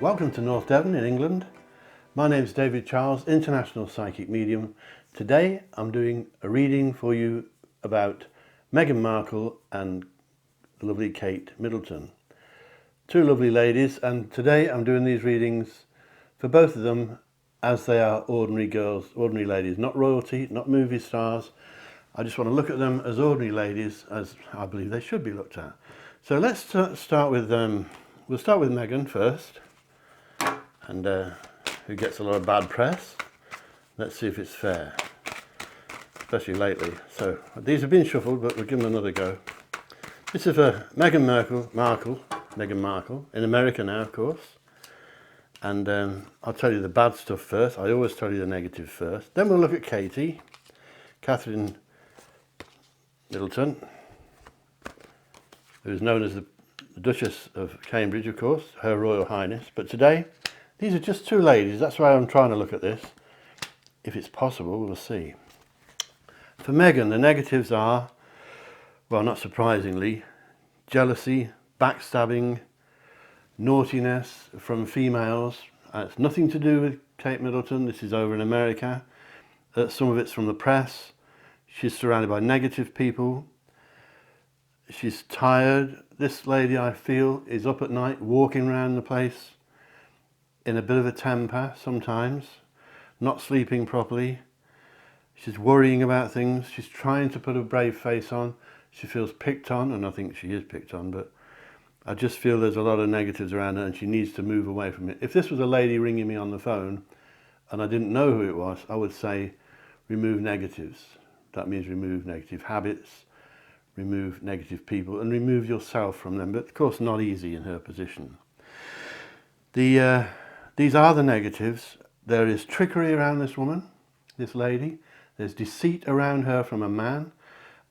Welcome to North Devon in England. My name is David Charles, International Psychic Medium. Today I'm doing a reading for you about Meghan Markle and the lovely Kate Middleton. Two lovely ladies, and today I'm doing these readings for both of them as they are ordinary girls, ordinary ladies, not royalty, not movie stars. I just want to look at them as ordinary ladies, as I believe they should be looked at. So let's start with, we'll start with Meghan first, and who gets a lot of bad press. Let's see if it's fair, especially lately. So these have been shuffled, but we'll give them another go. This is for Meghan Markle, in America now, of course. And I'll tell you the bad stuff first. I always tell you the negative first. Then we'll look at Catherine Middleton, who is known as the Duchess of Cambridge, of course, Her Royal Highness. But today, these are just two ladies. That's why I'm trying to look at this. If it's possible, we'll see. For Meghan, the negatives are, well, not surprisingly, jealousy, backstabbing, naughtiness from females. It's nothing to do with Kate Middleton. This is over in America. Some of it's from the press. She's surrounded by negative people. She's tired. This lady, I feel, is up at night walking around the place in a bit of a temper sometimes, not sleeping properly. She's worrying about things. She's trying to put a brave face on. She feels picked on, and I think she is picked on, but I just feel there's a lot of negatives around her and she needs to move away from it. If this was a lady ringing me on the phone and I didn't know who it was, I would say remove negatives. That means remove negative habits, remove negative people, and remove yourself from them. But of course, not easy in her position. These are the negatives. There is trickery around this woman, this lady. There's deceit around her from a man.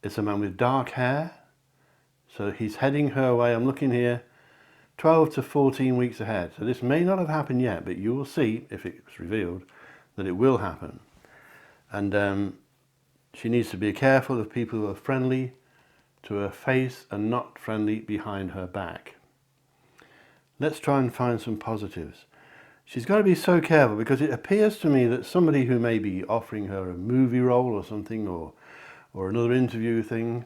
It's a man with dark hair. So he's heading her way. I'm looking here 12 to 14 weeks ahead. So this may not have happened yet, but you will see, if it's revealed, that it will happen. And she needs to be careful of people who are friendly to her face and not friendly behind her back. Let's try and find some positives. She's got to be so careful because it appears to me that somebody who may be offering her a movie role or something, or another interview thing,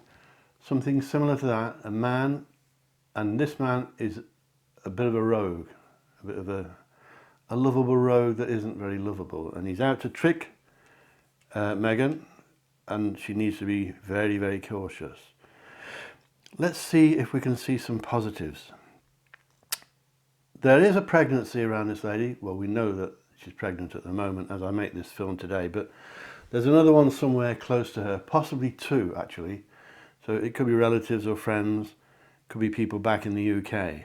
something similar to that, a man, and this man is a bit of a rogue, a bit of a lovable rogue that isn't very lovable, and he's out to trick Meghan, and she needs to be very, very cautious. Let's see if we can see some positives. There is a pregnancy around this lady. Well, we know that she's pregnant at the moment as I make this film today, but there's another one somewhere close to her, possibly two actually. So it could be relatives or friends, could be people back in the UK.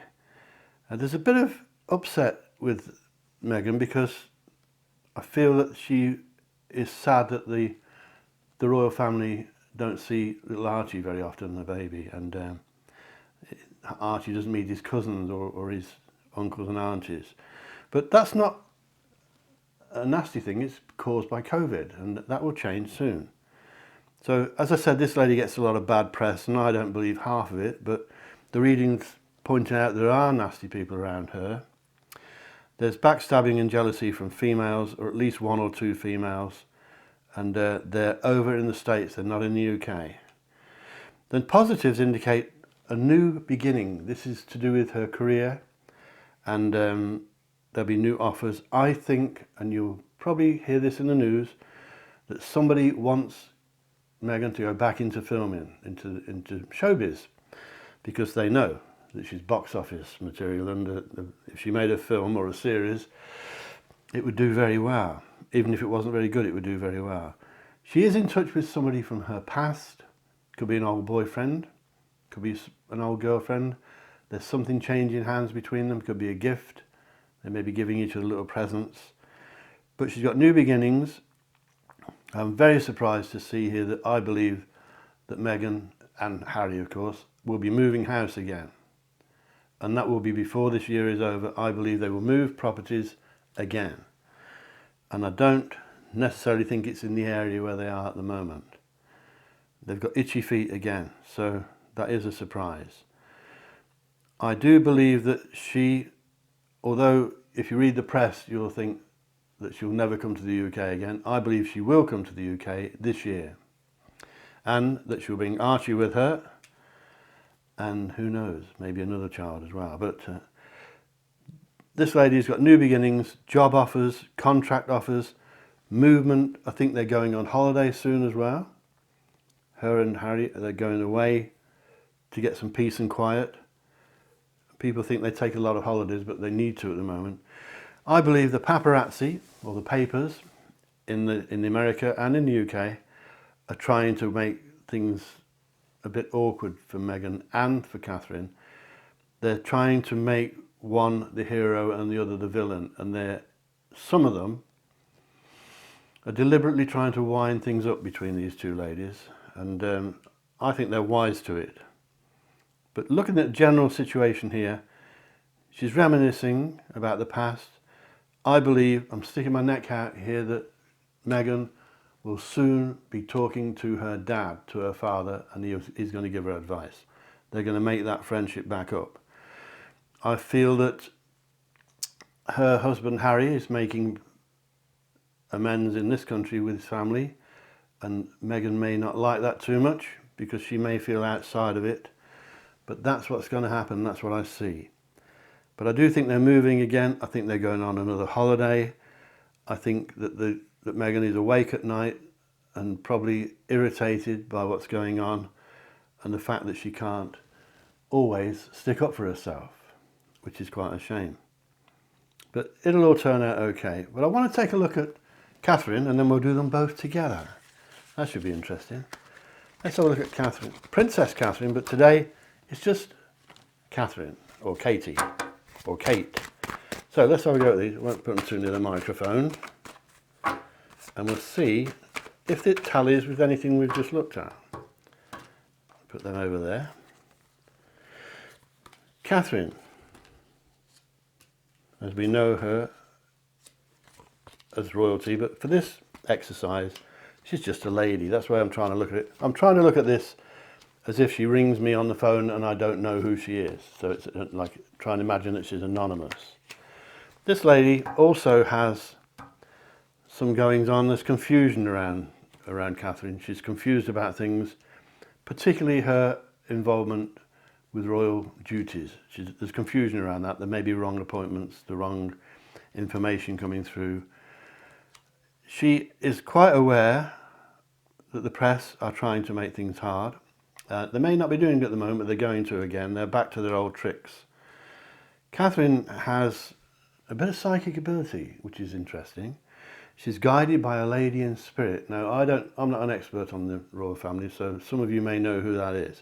There's a bit of upset with Meghan because I feel that she is sad that the royal family don't see little Archie very often, the baby, and Archie doesn't meet his cousins or his uncles and aunties. But that's not a nasty thing, it's caused by COVID, and that will change soon. So, as I said, this lady gets a lot of bad press, and I don't believe half of it, but the readings point out there are nasty people around her. There's backstabbing and jealousy from females, or at least one or two females, and they're over in the States, they're not in the UK. Then positives indicate a new beginning. This is to do with her career, and there'll be new offers. I think, and you'll probably hear this in the news, that somebody wants Meghan to go back into filming, into showbiz, because they know that she's box office material, and if she made a film or a series, it would do very well. Even if it wasn't very good, it would do very well. She is in touch with somebody from her past. Could be an old boyfriend, could be an old girlfriend. There's something changing hands between them, could be a gift. They may be giving each other little presents. But she's got new beginnings. I'm very surprised to see here that I believe that Meghan and Harry, of course, will be moving house again. And that will be before this year is over. I believe they will move properties again. And I don't necessarily think it's in the area where they are at the moment. They've got itchy feet again, so that is a surprise. I do believe that she, although if you read the press, you'll think that she'll never come to the UK again. I believe she will come to the UK this year, and that she'll bring Archie with her, and who knows, maybe another child as well. But this lady's got new beginnings, job offers, contract offers, movement. I think they're going on holiday soon as well. Her and Harry, they're going away to get some peace and quiet. People think they take a lot of holidays, but they need to at the moment. I believe the paparazzi, or the papers, in America and in the UK, are trying to make things a bit awkward for Meghan and for Catherine. They're trying to make one the hero and the other the villain, and some of them are deliberately trying to wind things up between these two ladies, and I think they're wise to it. But looking at the general situation here, she's reminiscing about the past. I believe, I'm sticking my neck out here, that Meghan will soon be talking to her dad, to her father, and he's going to give her advice. They're going to make that friendship back up. I feel that her husband Harry is making amends in this country with his family, and Meghan may not like that too much because she may feel outside of it, but that's what's going to happen. That's what I see. But I do think they're moving again. I think they're going on another holiday. I think that that Meghan is awake at night and probably irritated by what's going on, and the fact that she can't always stick up for herself, which is quite a shame. But it'll all turn out okay. But I want to take a look at Catherine, and then we'll do them both together. That should be interesting. Let's have a look at Catherine, Princess Catherine, but today it's just Catherine, or Katie, or Kate. So let's have a go at these. I won't put them too near the microphone, and we'll see if it tallies with anything we've just looked at. Put them over there. Catherine, as we know her as royalty, but for this exercise, she's just a lady. That's why I'm trying to look at it. I'm trying to look at this as if she rings me on the phone and I don't know who she is. So it's like trying to imagine that she's anonymous. This lady also has some goings on. There's confusion around Catherine. She's confused about things, particularly her involvement with royal duties. There's confusion around that. There may be wrong appointments, the wrong information coming through. She is quite aware that the press are trying to make things hard. They may not be doing it at the moment, but they're going to again. They're back to their old tricks. Catherine has a bit of psychic ability, which is interesting. She's guided by a lady in spirit. Now, I'm not an expert on the royal family, so some of you may know who that is.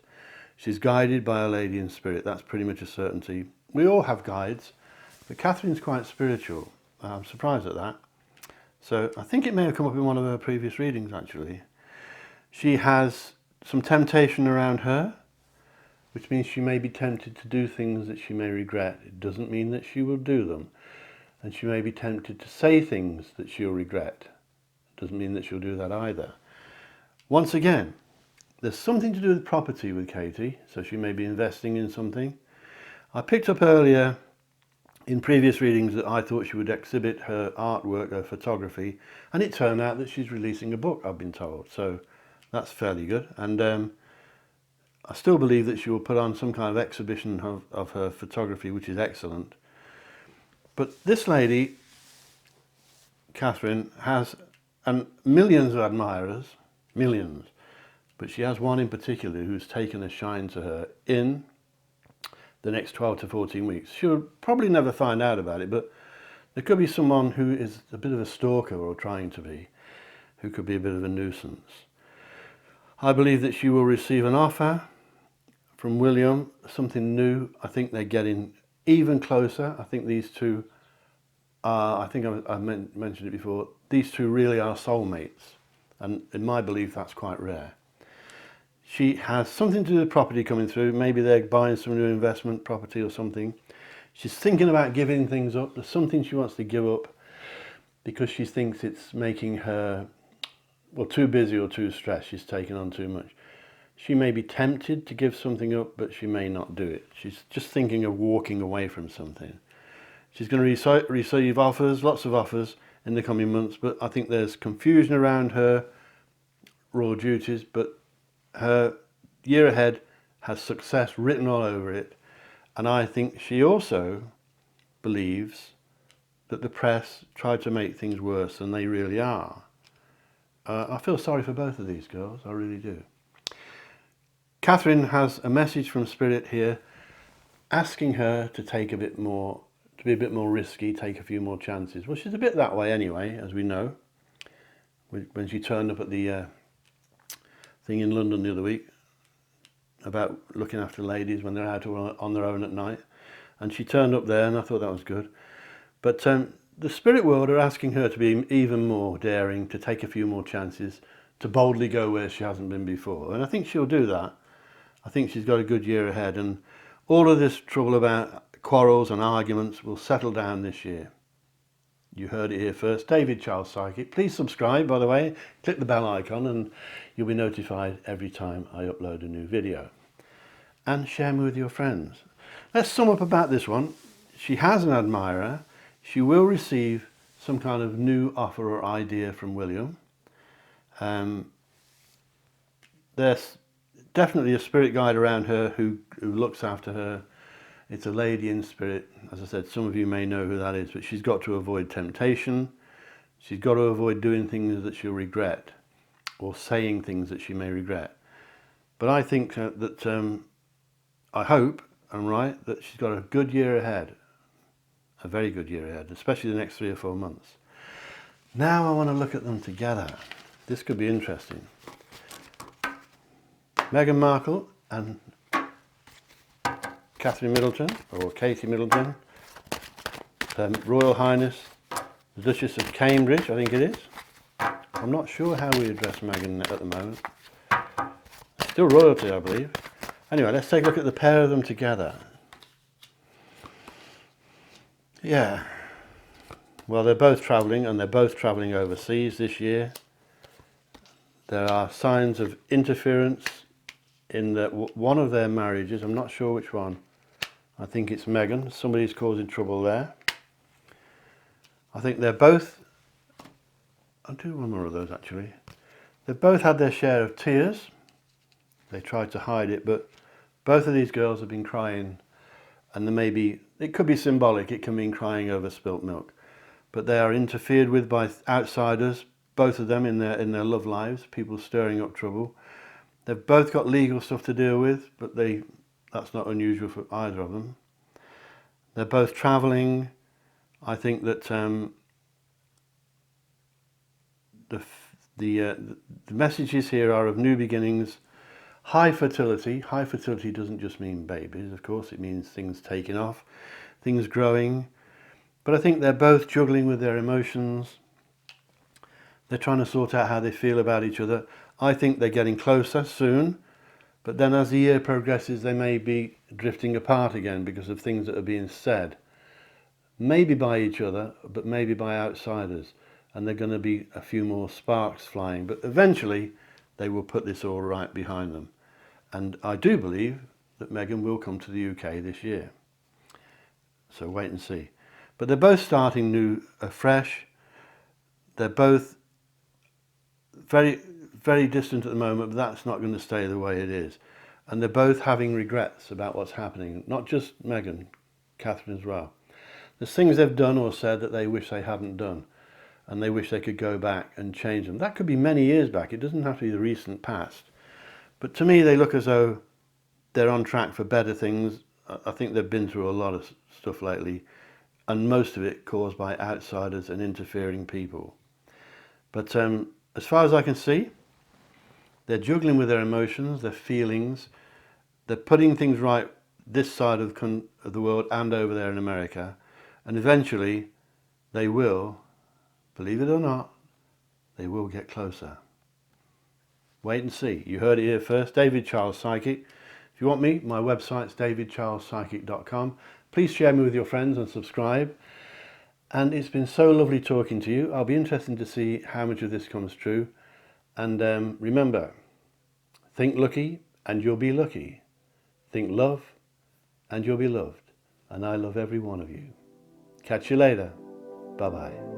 She's guided by a lady in spirit. That's pretty much a certainty. We all have guides, but Catherine's quite spiritual. I'm surprised at that. So I think it may have come up in one of her previous readings, actually. She has some temptation around her, which means she may be tempted to do things that she may regret. It doesn't mean that she will do them. And she may be tempted to say things that she'll regret. It doesn't mean that she'll do that either. Once again, there's something to do with property with Katie, so she may be investing in something. I picked up earlier in previous readings that I thought she would exhibit her artwork, her photography, and it turned out that she's releasing a book, I've been told. So that's fairly good. And I still believe that she will put on some kind of exhibition of her photography, which is excellent. But this lady, Catherine, has millions of admirers, millions. But she has one in particular who's taken a shine to her in the next 12 to 14 weeks. She'll probably never find out about it, but there could be someone who is a bit of a stalker, or trying to be, who could be a bit of a nuisance. I believe that she will receive an offer from William, something new. I think they're getting even closer. I think these two are, I think I mentioned it before, these two really are soulmates. And in my belief, that's quite rare. She has something to do with property coming through. Maybe they're buying some new investment property or something. She's thinking about giving things up. There's something she wants to give up because she thinks it's making her, well, too busy or too stressed. She's taking on too much. She may be tempted to give something up, but she may not do it. She's just thinking of walking away from something. She's going to receive offers, lots of offers in the coming months, but I think there's confusion around her royal duties, but her year ahead has success written all over it. And I think she also believes that the press tried to make things worse than they really are. I feel sorry for both of these girls, I really do. Catherine has a message from Spirit here asking her to take a bit more, to be a bit more risky, take a few more chances. Well, she's a bit that way anyway, as we know. When she turned up at the thing in London the other week about looking after ladies when they're out on their own at night. And she turned up there and I thought that was good. But the spirit world are asking her to be even more daring, to take a few more chances, to boldly go where she hasn't been before. And I think she'll do that. I think she's got a good year ahead, and all of this trouble about quarrels and arguments will settle down this year. You heard it here first. David Charles Psychic. Please subscribe, by the way. Click the bell icon and you'll be notified every time I upload a new video. And share me with your friends. Let's sum up about this one. She has an admirer. She will receive some kind of new offer or idea from William. There's definitely a spirit guide around her who looks after her. It's a lady in spirit. As I said, some of you may know who that is, but she's got to avoid temptation. She's got to avoid doing things that she'll regret or saying things that she may regret. But I think that I hope I'm right, that she's got a good year ahead, a very good year ahead, especially the next 3 or 4 months. Now I want to look at them together. This could be interesting. Meghan Markle and Catherine Middleton, or Katie Middleton, Royal Highness, the Duchess of Cambridge, I think it is. I'm not sure how we address Meghan at the moment. Still royalty, I believe. Anyway, let's take a look at the pair of them together. Yeah. Well, they're both travelling, and they're both travelling overseas this year. There are signs of interference in one of their marriages. I'm not sure which one. I think it's Meghan. Somebody's causing trouble there. I think they're both... I'll do one more of those actually. They've both had their share of tears. They tried to hide it, but both of these girls have been crying, and there may be, it could be symbolic, it can mean crying over spilt milk, but they are interfered with by outsiders, both of them in their love lives, people stirring up trouble. They've both got legal stuff to deal with, but that's not unusual for either of them. They're both travelling. I think that the messages here are of new beginnings, high fertility. High fertility doesn't just mean babies, of course, it means things taking off, things growing. But I think they're both juggling with their emotions. They're trying to sort out how they feel about each other. I think they're getting closer soon, but then as the year progresses, they may be drifting apart again because of things that are being said. Maybe by each other, but maybe by outsiders. And there are going to be a few more sparks flying, but eventually they will put this all right behind them. And I do believe that Meghan will come to the UK this year. So wait and see. But they're both starting new, afresh. They're both very, very distant at the moment, but that's not going to stay the way it is. And they're both having regrets about what's happening. Not just Meghan, Catherine as well. There's things they've done or said that they wish they hadn't done, and they wish they could go back and change them. That could be many years back. It doesn't have to be the recent past. But to me, they look as though they're on track for better things. I think they've been through a lot of stuff lately, and most of it caused by outsiders and interfering people. But as far as I can see, they're juggling with their emotions, their feelings. They're putting things right this side of the world and over there in America. And eventually, they will, believe it or not, they will get closer. Wait and see. You heard it here first. David Charles Psychic. If you want me, my website's davidcharlespsychic.com. Please share me with your friends and subscribe. And it's been so lovely talking to you. I'll be interested to see how much of this comes true. And remember, think lucky and you'll be lucky. Think love and you'll be loved. And I love every one of you. Catch you later. Bye-bye.